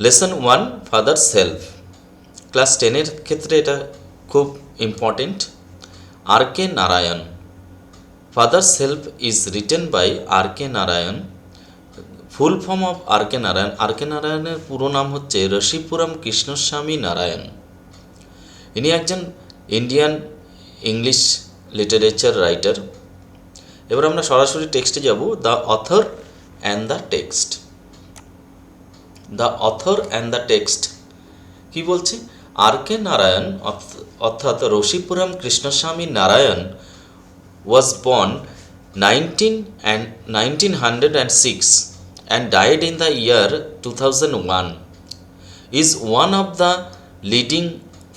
Lesson 1 father's help. Class 10-এর ক্ষেত্রে এটা খুব important. R K Narayan. Father's help is written by R K Narayan. Full form of R K Narayan, R K নারায়ণের পুরো নাম হচ্ছে রসিপুরম কৃষ্ণস্বামী নারায়ণ। ইনি একজন ইন্ডিয়ান ইংলিশ লিটারেচার রাইটার। এবার আমরা সরাসরি টেক্সটে যাব। The author and the text. The author and the text কি বলছে? আর কে নারায়ণ অর্থাৎ রসিপুরম Krishnaswami Narayan was born 1906 and died in the year 2001. Is one of the leading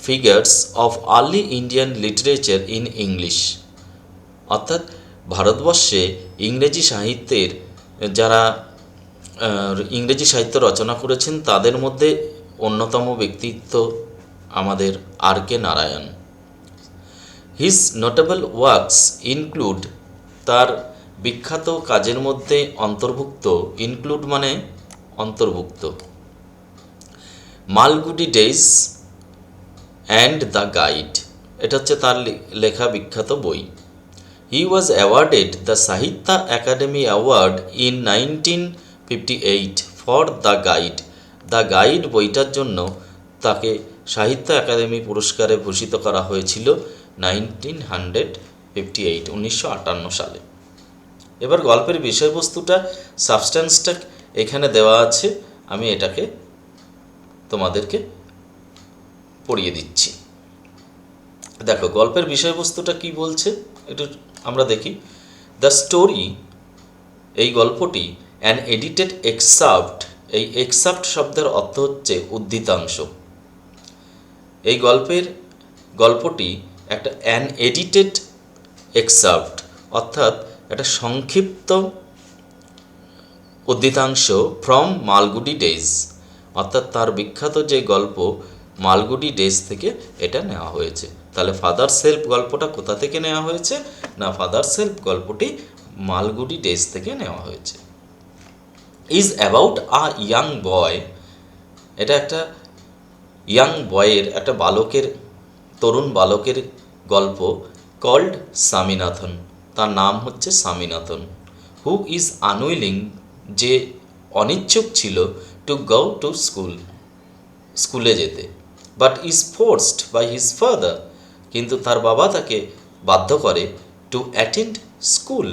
figures of early Indian literature in English. অর্থাৎ ভারতবর্ষে ইংরেজি সাহিত্যের যারা ইংরেজি সাহিত্য রচনা করেছেন তাদের মধ্যে অন্যতম ব্যক্তিত্ব আমাদের R K Narayan. His notable works include, তার বিখ্যাত কাজের মধ্যে অন্তর্ভুক্ত, ইনক্লুড মানে অন্তর্ভুক্ত, Malgudi days and the guide, এটা হচ্ছে তার লেখা বিখ্যাত বই। He was awarded the Sahitya Akademi award in 1958 for the guide. দ্য গাইড বইটার জন্য তাকে সাহিত্য একাডেমি পুরস্কারে ভূষিত করা হয়েছিল 1958 সালে। এবার গল্পের বিষয়বস্তুটা, সাবস্ট্যান্সটা এখানে দেওয়া আছে, আমি এটাকে তোমাদেরকে পড়িয়ে দিচ্ছি। দেখো গল্পের বিষয়বস্তুটা কি বলছে একটু আমরা দেখি। দ্য স্টোরি, এই গল্পটি, অ্যান এডিটেড এক্সাপ্ট, এই এক্সাপ্ট শব্দের অর্থ হচ্ছে উদ্ধৃতাংশ। এই গল্পটি একটা অ্যান এডিটেড এক্সাপ্ট অর্থাৎ একটা সংক্ষিপ্ত উদ্ধৃতাংশ ফ্রম মালগুডি ডেজ, অর্থাৎ তার বিখ্যাত যে গল্প মালগুডি ডেজ থেকে এটা নেওয়া হয়েছে। তাহলে ফাদার সেলফ গল্পটা কোথা থেকে নেওয়া হয়েছে? না, ফাদার সেলফ গল্পটি মালগুডি ডেজ থেকে নেওয়া হয়েছে। ইজ অ্যাবাউট আ ইয়াং বয়, এটা একটা ইয়াং বয়ের, একটা বালকের, তরুণ বালকের গল্প। কল্ড স্বামীনাথন, তার নাম হচ্ছে স্বামীনাথন। হু ইজ আনউইলিং, যে অনিচ্ছুক ছিল, টু গো টু স্কুল, স্কুলে যেতে। But is forced by his father, কিন্তু তার বাবা তাকে বাধ্য করে টু অ্যাটেন্ড স্কুল,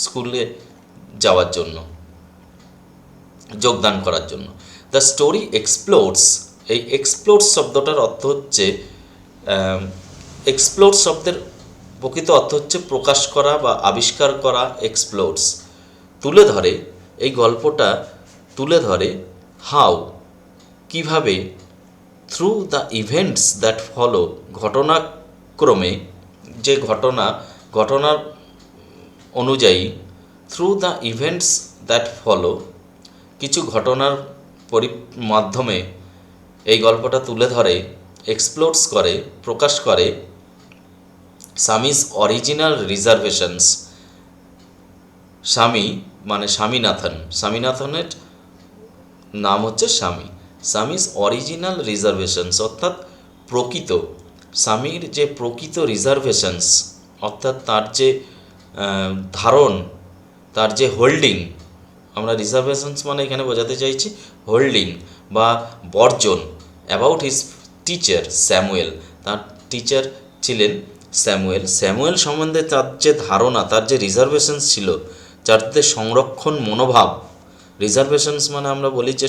স্কুলে যাওয়ার জন্য, যোগদান করার জন্য। দ্য স্টোরি এক্সপ্লোরস, এই এক্সপ্লোরস শব্দটার অর্থ হচ্ছে, এক্সপ্লোর শব্দের প্রকৃত অর্থ হচ্ছে প্রকাশ করা বা আবিষ্কার করা। এক্সপ্লোরস তুলে ধরে, এই গল্পটা তুলে ধরে হাউ, কিভাবে, through the events that follow, ঘটনাক্রমে, যে ঘটনার অনুযায়ী, through the events that follow, কিছু ঘটনার মাধ্যমে এই গল্পটা তুলে ধরে, এক্সপ্লোরস করে, প্রকাশ করে স্বামীজ অরিজিনাল রিজার্ভেশনস। স্বামী মানে স্বামীনাথন, স্বামীনাথনের নাম হচ্ছে স্বামী। স্বামীজ অরিজিনাল রিজার্ভেশনস অর্থাৎ প্রকৃত, স্বামীর যে প্রকৃত রিজার্ভেশনস অর্থাৎ তার যে ধারণ, তার যে হোল্ডিং, আমরা রিজার্ভেশনস মানে এখানে বোঝাতে চাইছি হোল্ডিং বা বর্জন। অ্যাবাউট হিজ টিচার স্যামুয়েল, তার টিচার ছিলেন স্যামুয়েল। স্যামুয়েল সম্বন্ধে তার যে ধারণা, তার যে রিজার্ভেশনস ছিল, যাতে সংরক্ষণ মনোভাব, রিজার্ভেশনস মানে আমরা বলি যে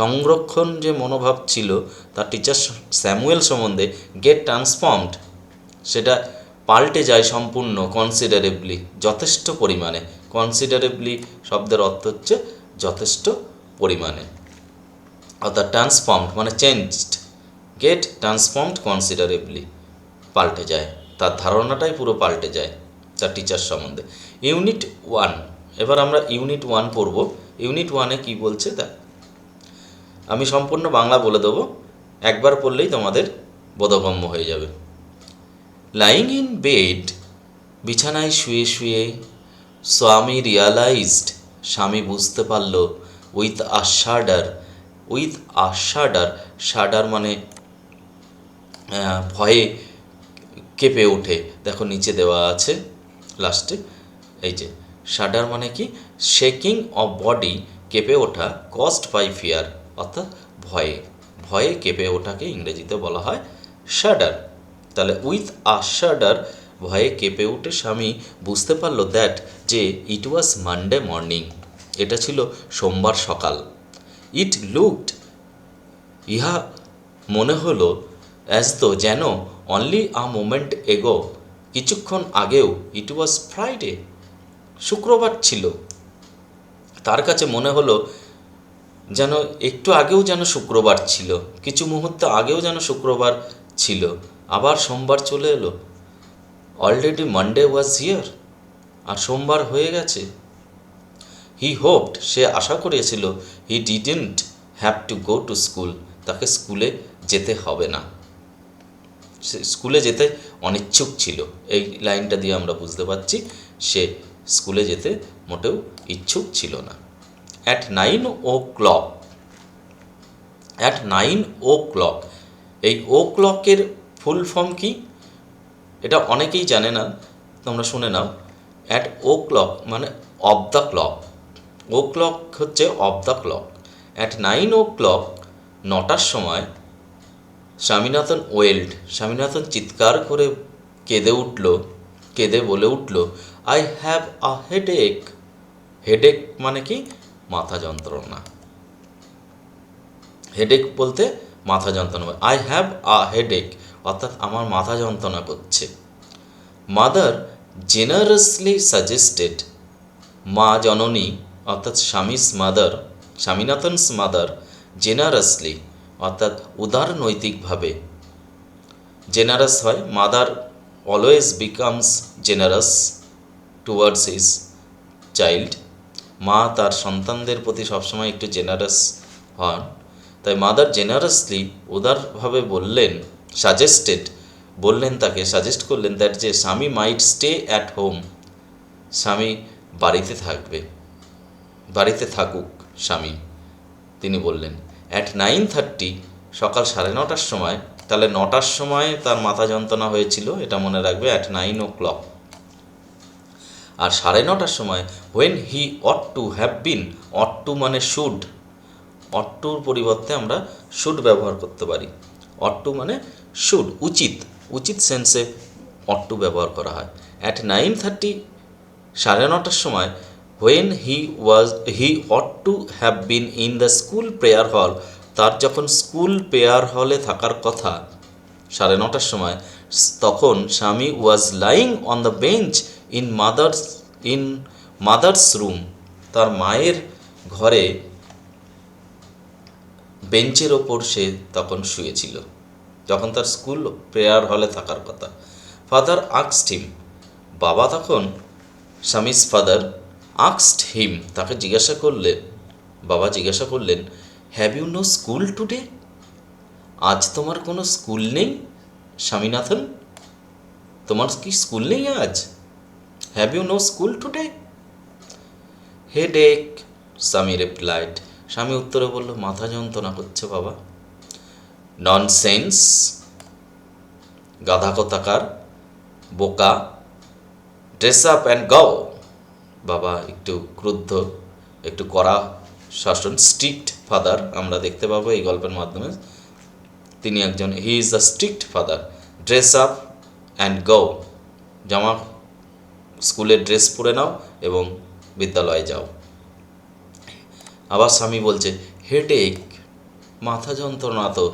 সংরক্ষণ যে মনোভাব ছিল তার টিচার স্যামুয়েল সম্বন্ধে, গেট ট্রান্সফর্মড, সেটা পাল্টে যায় সম্পূর্ণ, কনসিডারেবলি, যথেষ্ট পরিমাণে। কনসিডারেবলি শব্দের অর্থ হচ্ছে যথেষ্ট পরিমাণে, অর্থাৎ ট্রান্সফর্মড মানে চেঞ্জড, গেট ট্রান্সফর্মড কনসিডারেবলি, পাল্টে যায়, তার ধারণাটাই পুরো পাল্টে যায় তার টিচার সম্বন্ধে। ইউনিট 1, এবার আমরা ইউনিট 1 পড়ব। ইউনিট 1-এ কী বলছে তা আমি সম্পূর্ণ বাংলা বলে দেবো, একবার পড়লেই তোমাদের বোধগম্য হয়ে যাবে। লাইং ইন বেড, বিছানায় শুয়ে শুয়ে, স্বামী রিয়ালাইজড, স্বামী বুঝতে পারল, উইথ আ শাডার, উইথ আ শাডার, শাডার মানে ভয়ে কেঁপে ওঠে। দেখো নিচে দেওয়া আছে লাস্টে, এই যে শাডার মানে কি, শেকিং অফ বডি, কেঁপে ওঠা, কজড বাই ফিয়ার, অর্থাৎ ভয়ে, ভয়ে কেঁপে ওঠাকে ইংরেজিতে বলা হয় শাডার। তাহলে উইথ আ শাডার, ভয়ে কেঁপে উঠে স্বামী বুঝতে পারলো দ্যাট, যে ইট ওয়াজ মানডে মর্নিং, এটা ছিল সোমবার সকাল। ইট লুকড, ইহা মনে হলো, অ্যাজ দো, যেন, অনলি আ মোমেন্ট এগো, কিছুক্ষণ আগেও, ইট ওয়াজ ফ্রাইডে, শুক্রবার ছিল। তার কাছে মনে হলো যেন একটু আগেও যেন শুক্রবার ছিল, কিছু মুহূর্ত আগেও যেন শুক্রবার ছিল, আবার সোমবার চলে এলো। অলরেডি মানডে ওয়াজ হিয়ার, আর সোমবার হয়ে গেছে। হি হোপড, সে আশা করেছিল, he didn't have to go to school, তাকে স্কুলে যেতে হবে না। সে স্কুলে যেতে অনিচ্ছুক ছিল। এই লাইনটা দিয়ে আমরা বুঝতে পারছি সে স্কুলে যেতে মোটেও ইচ্ছুক ছিল না। অ্যাট 9 o'clock, অ্যাট 9 o'clock, এই ও ক্লকের ফুল ফর্ম কি, এটা অনেকেই জানে না, তোমরা শুনে নাও। অ্যাট ও ক্লক মানে of the clock, o'clock হচ্ছে of the clock. At 9 o'clock, 9টার সময়, স্বামীনাথন ওয়েল্ড, স্বামীনাথন চিৎকার করে কেঁদে উঠল, কেঁদে বলে উঠল, I have a headache, headache মানে কি, মাথা যন্ত্রণা, হেডেক বলতে মাথা যন্ত্রণা, আই হ্যাভ আ হেডেক, অর্থাৎ আমার মাথা যন্ত্রণা করছে। মাদার জেনারাসলি সাজেস্টেড, মা জননী অর্থাৎ স্বামীস মাদার, স্বামীনাথনস মাদার, জেনারাসলি অর্থাৎ উদারনৈতিকভাবে, জেনারাস হয়, mother always becomes generous towards his child, মা তার সন্তানদের প্রতি সবসময় একটু জেনারাস হন। তাই মাদার জেনারাসলি, উদারভাবে বললেন, সাজেস্টেড বললেন, তাকে সাজেস্ট করলেন, দ্যাট যে স্বামী মাইট স্টে অ্যাট হোম, স্বামী বাড়িতে থাকবে, বাড়িতে থাকুক স্বামী, তিনি বললেন। অ্যাট 9:30, সকাল 9:30টার সময়, তাহলে 9টার সময় তার মাথা যন্ত্রণা হয়েছিল, এটা মনে রাখবে, অ্যাট 9 o'clock। আর 9:30টার সময়, when he ought to have been, ought to মানে শুড, অট টুর পরিবর্তে আমরা শুড ব্যবহার করতে পারি। অট টু মানে শুড, উচিত, উচিত সেন্সে অট টু ব্যবহার করা হয়। অ্যাট 9:30, 9:30টার সময়, when he ought to have been in the school prayer hall, তার যখন স্কুল প্রেয়ার হলে থাকার কথা 9:30টার সময়, তখন স্বামী was lying on the bench in mother's room, তার মায়ের ঘরে বেঞ্চের ওপর সে তখন শুয়েছিল, যখন তার স্কুল প্রেয়ার হলে থাকার কথা। ফাদার আক্সড হিম, বাবা তখন, স্বামীস ফাদার, আক্সড হিম, তাকে জিজ্ঞাসা করলেন, বাবা জিজ্ঞাসা করলেন, have you no school today, আজ তোমার কোনো স্কুল নেই স্বামীনাথন, তোমার কি স্কুল নেই আজ? Have you no school today? Headache, Swami replied, Swami উত্তরে বলল, মাথা যন্ত্রণা করছে বাবা। ননসেন্স, গাধা কোথাকার, বোকা। ড্রেস আপ অ্যান্ড গো, বাবা একটু ক্রুদ্ধ, একটু কড়া শাসন, স্ট্রিক্ট ফাদার, আমরা দেখতে পাবো এই গল্পের মাধ্যমে তিনি একজন, he is the strict father. Dress up and গো, জামা, স্কুলের ড্রেস পরে নাও এবং বিদ্যালয়ে যাও। আবার স্বামী বলছে, হেডেক, মাথা যন্ত্রণা তো।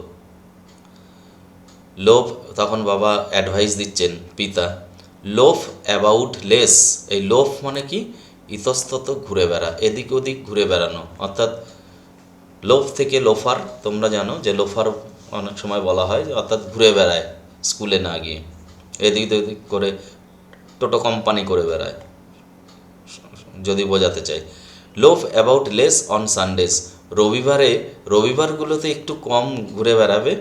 লোভ, তখন বাবা অ্যাডভাইস দিচ্ছেন, পিতা, লোফ অ্যাবাউট লেস, এই লোফ মানে কি, ইতস্তত ঘুরে বেড়া, এদিক ওদিক ঘুরে বেড়ানো, অর্থাৎ লোফ থেকে লোফার, তোমরা জানো যে লোফার অনেক সময় বলা হয়, অর্থাৎ ঘুরে বেড়ায় স্কুলে না গিয়ে, এদিক ওদিক করে টোটো কোম্পানি করে বেড়ায়, যদি বোঝাতে চাই। Loaf about less on Sundays, রবিবারগুলোতে একটু কম ঘুরে বেড়াবে।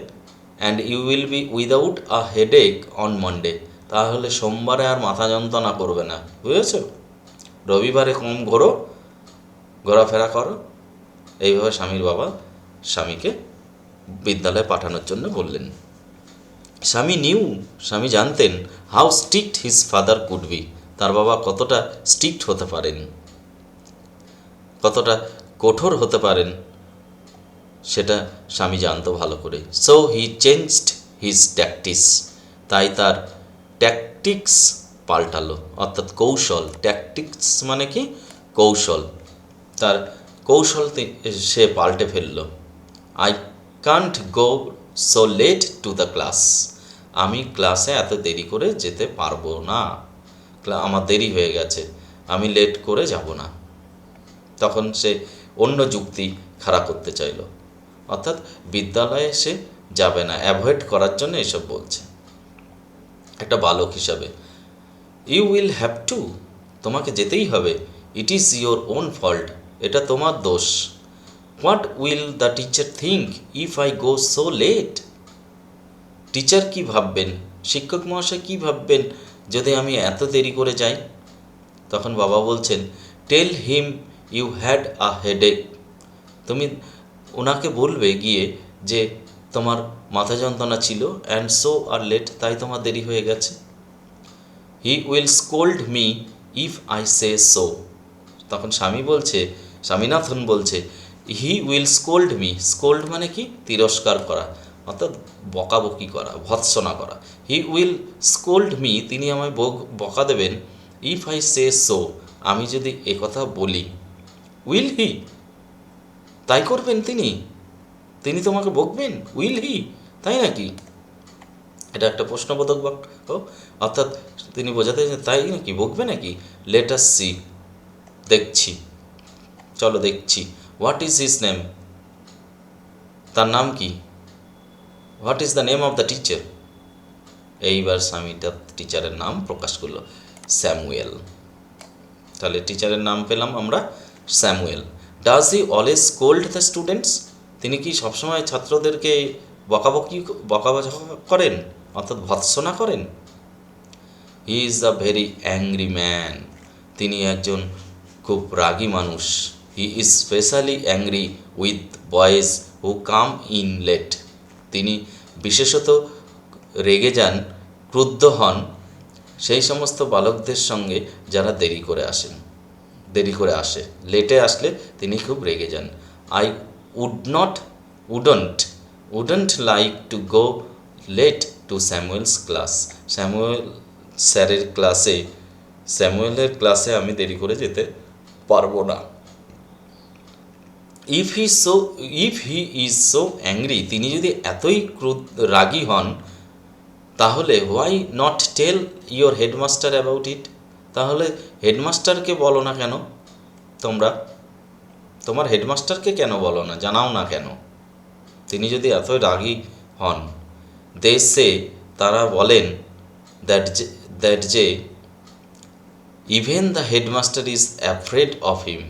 And you will be without a headache on Monday, তাহলে সোমবারে আর মাথা যন্ত্রণা করবে না, বুঝেছ? রবিবারে কম ঘোরাফেরা করো। এইভাবে স্বামীর বাবা স্বামীকে বিদ্যালয়ে পাঠানোর জন্য বললেন। স্বামী জানতেন how strict his father could be, তার বাবা কতটা স্ট্রিক্ট হতে পারেন, কতটা কঠোর হতে পারেন, সেটা স্বামী জানতো ভালো করে। So he changed his tactics, তাই তার ট্যাকটিক্স পাল্টালো, অর্থাৎ কৌশল। ট্যাকটিক্স মানে কি? কৌশল। তার কৌশল সে পাল্টে ফেলল। I can't go so late to the class, আমি ক্লাসে এত দেরি করে যেতে পারবো না, আমার দেরি হয়ে গেছে, আমি লেট করে যাব না। তখন সে অন্য যুক্তি খাড়া করতে চাইল, অর্থাৎ বিদ্যালয়ে সে যাবে না, অ্যাভয়েড করার জন্য এসব বলছে একটা বালক হিসাবে। ইউ উইল হ্যাভ টু, তোমাকে যেতেই হবে। It is your own fault, এটা তোমার দোষ। What will the teacher think if I go so late, teacher কী ভাববেন, শিক্ষক মহাশয় কী ভাববেন যদি আমি এত দেরি করে যাই? তখন বাবা বলছেন, tell him you had a headache, তুমি ওনাকে বলবে গিয়ে যে তোমার মাথা যন্ত্রণা ছিল, অ্যান্ড সো আর লেট, তাই তোমার দেরি হয়ে গেছে। He will scold me if I say so, তখন স্বামীনাথন বলছে, he will scold me, scold মানে কি? তিরস্কার করা, অর্থাৎ বকাবকি করা, ভৎসনা করা। হি উইল স্কোল্ড মি, তিনি আমায় বকা দেবেন। ইফ আই সে সো, আমি যদি একথা বলি। উইল হি, তাই করবেন তিনি তোমাকে বকবেন? উইল হি, তাই নাকি? এটা একটা প্রশ্নবোধক বাক্য, অর্থাৎ তিনি বোঝাতে তাই নাকি, বকবে নাকি? লেট আস সি, দেখছি, চলো দেখছি। হোয়াট ইজ হিজ নেম, তার নাম কি? What is the name of the teacher, এইবার স্বামীটা টিচারের নাম প্রকাশ করলো, স্যামুয়েল। তাহলে টিচারের নাম পেলাম আমরা, Samuel. Does he always scold the students, তিনি কি সবসময় ছাত্রদেরকে বকাবকি করেন, অর্থাৎ ভৎসনা করেন? He is a very angry man, তিনি একজন খুব রাগী মানুষ। He is specially angry with boys who come in late, তিনি বিশেষত রেগে যান, ক্রুদ্ধ হন সেই সমস্ত বালকদের সঙ্গে যারা দেরি করে আসে, লেটে আসলে তিনি খুব রেগে যান। I wouldn't like to go late to Samuel's class, স্যামুয়েলের ক্লাসে আমি দেরি করে যেতে পারবো না। If he is so angry, তিনি যদি এতই রাগী হন, তাহলে why not tell your headmaster about it, তাহলে হেডমাস্টারকে বলো না কেন, তোমার হেডমাস্টারকে কেন বলো না, জানাও না কেন, তিনি যদি এত রাগী হন। দে সে, তারা বলেন, দ্যাট যে even the headmaster is afraid of হিম,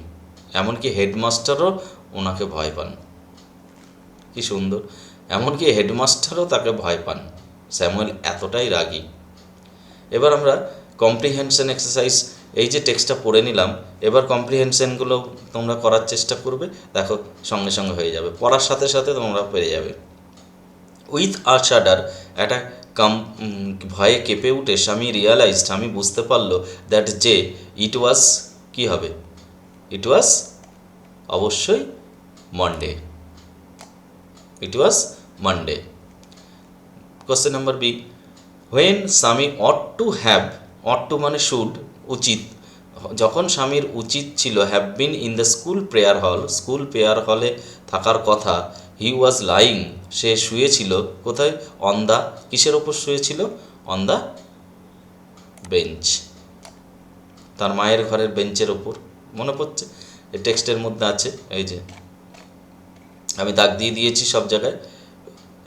এমনকি হেডমাস্টারও ওনাকে ভয় পান। কি সুন্দর, এমনকি হেডমাস্টারও তাকে ভয় পান, স্যামুয়েল এতটাই রাগী। এবার আমরা কম্প্রিহেনশন এক্সারসাইজ, এই যে টেক্সটটা পড়ে নিলাম, এবার কম্প্রিহেনশনগুলো তোমরা করার চেষ্টা করবে, দেখো সঙ্গে সঙ্গে হয়ে যাবে, পড়ার সাথে সাথে তোমরা পেরে যাবে। উইথ আ শাডার, একটা ভয়ে কেঁপে উঠে স্বামী বুঝতে পারলো দ্যাট যে ইট ওয়াজ, কী হবে? ইট ওয়াজ অবশ্যই Monday, it was Monday. Question number B, when Swami ought to মানে শুড, উচিত, যখন স্বামীর উচিত ছিল have been in the school prayer হলে থাকার কথা, হি ওয়াজ লাইং, সে শুয়েছিল কোথায়? অন দ্য, কিসের ওপর শুয়েছিল? অন দ্য বেঞ্চ, তার মায়ের ঘরের বেঞ্চের ওপর, মনে পড়ছে? এই টেক্সটের মধ্যে আছে, এই যে আমি দাগ দিয়ে দিয়েছি সব জায়গায়,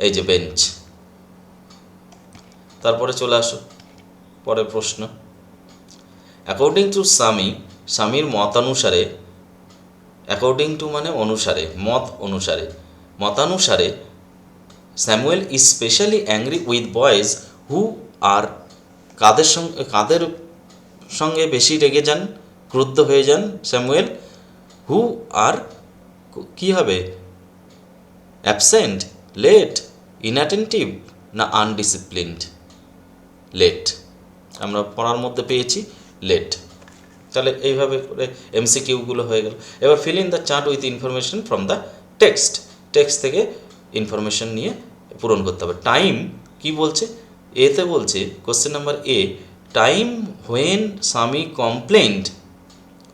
এই যে বেঞ্চ। তারপরে চলে আসো পরের প্রশ্ন। অ্যাকর্ডিং টু স্বামীর মতানুসারে, অ্যাকর্ডিং টু মানে অনুসারে, মতানুসারে Samuel is specially angry with boys who are, কাদের সঙ্গে বেশি রেগে যান, ক্রুদ্ধ হয়ে যান স্যামুয়েল? হু আর, কি হবে? অ্যাবসেন্ট, লেট, ইনঅ্যাটেন্টিভ না আনডিসিপ্লিনড? লেট। আমরা পড়ার মধ্যে পেয়েছি লেট। তাহলে এইভাবে করে এমসিকিউগুলো হয়ে গেল। এবার fill in the chart with information from the text. Text থেকে ইনফরমেশন নিয়ে পূরণ করতে হবে। টাইম কি বলছে? এতে বলছে question number A, time when স্বামী কমপ্লেন্ট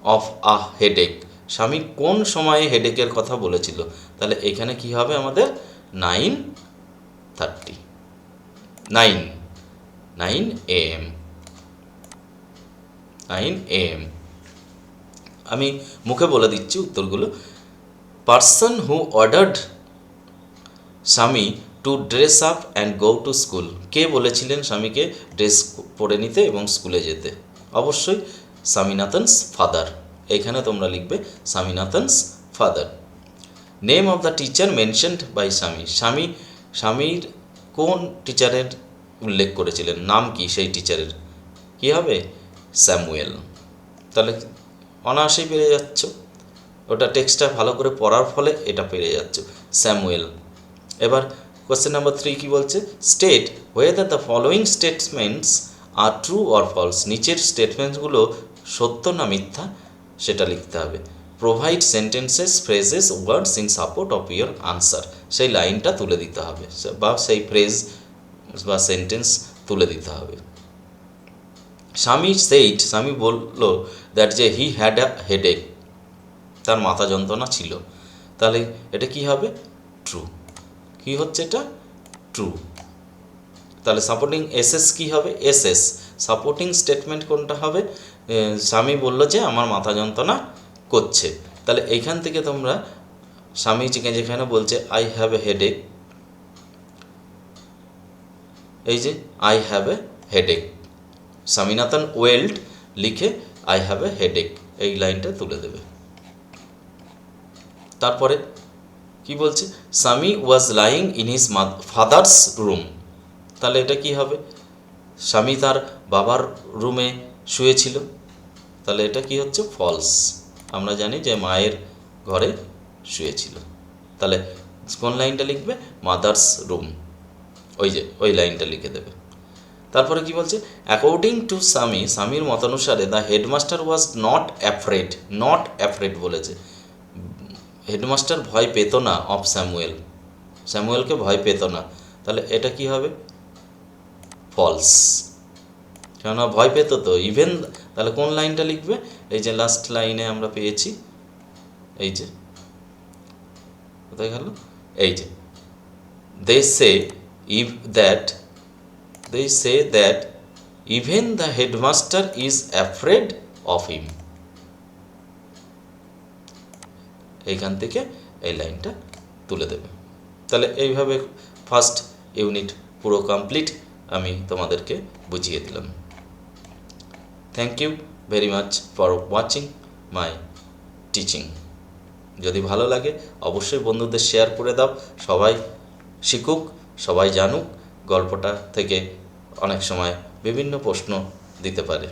অফ আ হেডেক। স্বামী কোন সময়ে হেডেকের কথা বলেছিল? তাহলে এখানে কি হবে আমাদের 9:30, 9 AM, 9 AM। আমি মুখে বলে দিচ্ছি উত্তরগুলো। Person who ordered Swami to dress up and go to school. কে বলেছিলেন স্বামীকে ড্রেস পরে নিতে এবং স্কুলে যেতে? অবশ্যই স্বামীনাথনস ফাদার। এখানে তোমরা লিখবে Swaminathan's father. Name of the teacher mentioned by Swami. স্বামীর কোন টিচারের উল্লেখ করেছিলেন? নাম কি সেই টিচারের? কী হবে? স্যামুয়েল। তাহলে অনায়াসেই পেরে যাচ্ছ, ওটা টেক্সটটা ভালো করে পড়ার ফলে এটা পেরে যাচ্ছ, স্যামুয়েল। এবার কোয়েশ্চেন নাম্বার 3 কী বলছে? State weather the following statements are true or false. নিচের স্টেটমেন্টসগুলো সত্য না মিথ্যা সেটা লিখতে হবে। Provide sentences, phrases, words in support of your answer. সেই লাইনটা তুলে দিতে হবে বা সেই ফ্রেজ বা সেন্টেন্স তুলে দিতে হবে। স্বামী বলল দ্যাট যে হি হ্যাড আ হেডেক, তার মাথা যন্ত্রণা ছিল। তাহলে এটা কি হবে? ট্রু। কি হচ্ছে এটা? ট্রু। তাহলে সাপোর্টিং এসএস কি হবে? এসএস। সাপোর্টিং স্টেটমেন্ট কোনটা হবে? স্বামী বলল যে আমার মাথা যন্ত্রণা করছে। তাহলে এইখান থেকে তোমরা স্বামী যেখানে বলছে আই হ্যাভ এ হেডেক, এই যে I have a headache, Swaminathan wailed লিখে আই হ্যাভ এ হেডেক এই লাইনটা তুলে দেবে। তারপরে কি বলছে? Swami was lying in his father's room. তাহলে এটা কি হবে? স্বামী তার বাবার রুমে শুয়েছিল। তাহলে এটা কি হচ্ছে? ফলস। আমরা জানি যে মায়ের ঘরে শুয়েছিল। তাহলে কোন লাইনটা লিখবে? মাদার্স রুম, ওই লাইনটা লিখে দেবে। তারপরে কি বলছে? অ্যাকর্ডিং টু স্বামীর মতানুসারে the headmaster was not afraid বলেছে। হেডমাস্টার ভয় পেত না অফ স্যামুয়েলকে ভয় পেত না। তাহলে এটা কি হবে? ফলস। কেননা ভয় পেত তো ইভেন। তাহলে কোন লাইনটা লিখবে? এই যে লাস্ট লাইনে আমরা পেয়েছি, এই যে কোথায় গেল? এই যে they say that even the headmaster is afraid of him. এইখান থেকে এই লাইনটা তুলে দেবে। তাহলে এইভাবে ফার্স্ট ইউনিট পুরো কমপ্লিট আমি তোমাদেরকে বুঝিয়ে দিলাম। Thank you very much for watching my teaching. যদি ভালো লাগে অবশ্যই বন্ধুদের শেয়ার করে দাও। সবাই শিখুক, সবাই জানুক। গল্পটা থেকে অনেক সময় বিভিন্ন প্রশ্ন দিতে পারে।